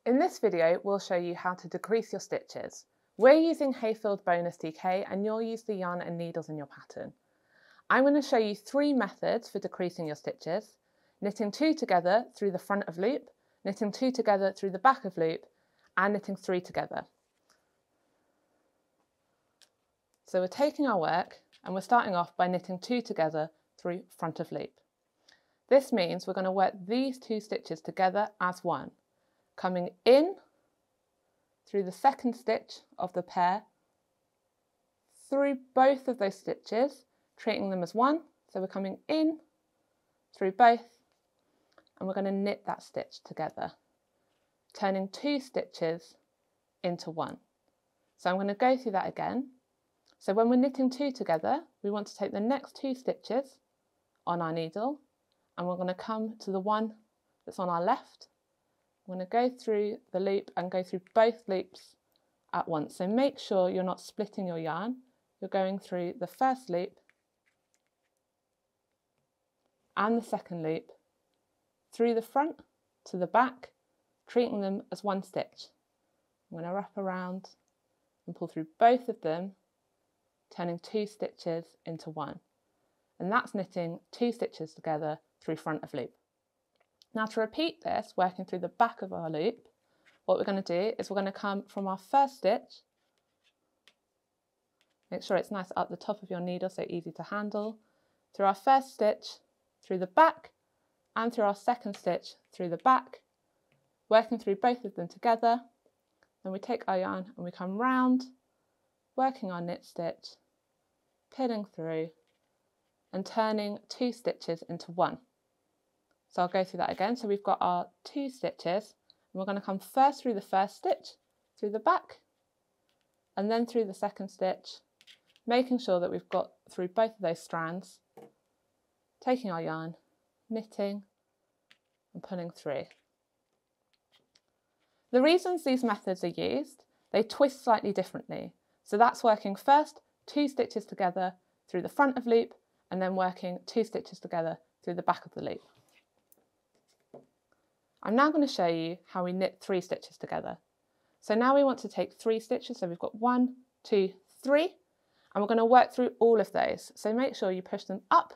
In this video, we'll show you how to decrease your stitches. We're using Hayfield Bonus DK and you'll use the yarn and needles in your pattern. I'm going to show you 3 methods for decreasing your stitches: knitting 2 together through the front of loop, knitting 2 together through the back of loop, and knitting 3 together. So we're taking our work and we're starting off by knitting 2 together through front of loop. This means we're going to work these 2 stitches together as one, coming in through the second stitch of the pair, through both of those stitches, treating them as one. So we're coming in through both and we're going to knit that stitch together, turning 2 stitches into one. So I'm going to go through that again. So when we're knitting 2 together, we want to take the next 2 stitches on our needle and we're going to come to the one that's on our left. I'm going to go through the loop and go through both loops at once. So make sure you're not splitting your yarn. You're going through the first loop and the second loop, through the front to the back, treating them as one stitch. I'm going to wrap around and pull through both of them, turning 2 stitches into one. And that's knitting 2 stitches together through front of loop. Now to repeat this, working through the back of our loop, what we're going to do is we're going to come from our first stitch, make sure it's nice up the top of your needle so easy to handle, through our first stitch, through the back, and through our second stitch through the back, working through both of them together. Then we take our yarn and we come round, working our knit stitch, pulling through and turning 2 stitches into one. So I'll go through that again. So we've got our 2 stitches and we're going to come first through the first stitch, through the back, and then through the second stitch, making sure that we've got through both of those strands, taking our yarn, knitting and pulling through. The reasons these methods are used, they twist slightly differently. So that's working first 2 stitches together through the front of loop and then working 2 stitches together through the back of the loop. I'm now going to show you how we knit 3 stitches together. So now we want to take 3 stitches, so we've got 1, 2, 3, and we're going to work through all of those. So make sure you push them up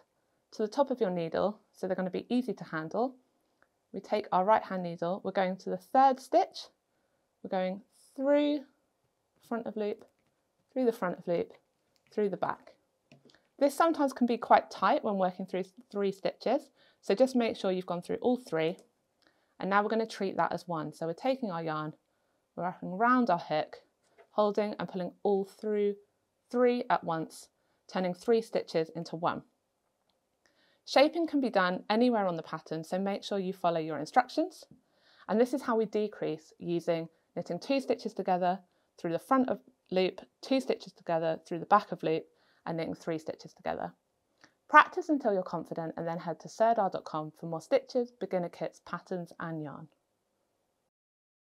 to the top of your needle so they're going to be easy to handle. We take our right hand needle, we're going to the 3rd stitch, we're going through front of loop, through the front of loop, through the back. This sometimes can be quite tight when working through 3 stitches, so just make sure you've gone through all 3. And now we're going to treat that as one. So we're taking our yarn, we're wrapping around our hook, holding and pulling all through 3 at once, turning 3 stitches into one. Shaping can be done anywhere on the pattern, so make sure you follow your instructions. And this is how we decrease, using knitting 2 stitches together through the front of loop, 2 stitches together through the back of loop, and knitting 3 stitches together. Practice until you're confident and then head to surdar.com for more stitches, beginner kits, patterns and yarn.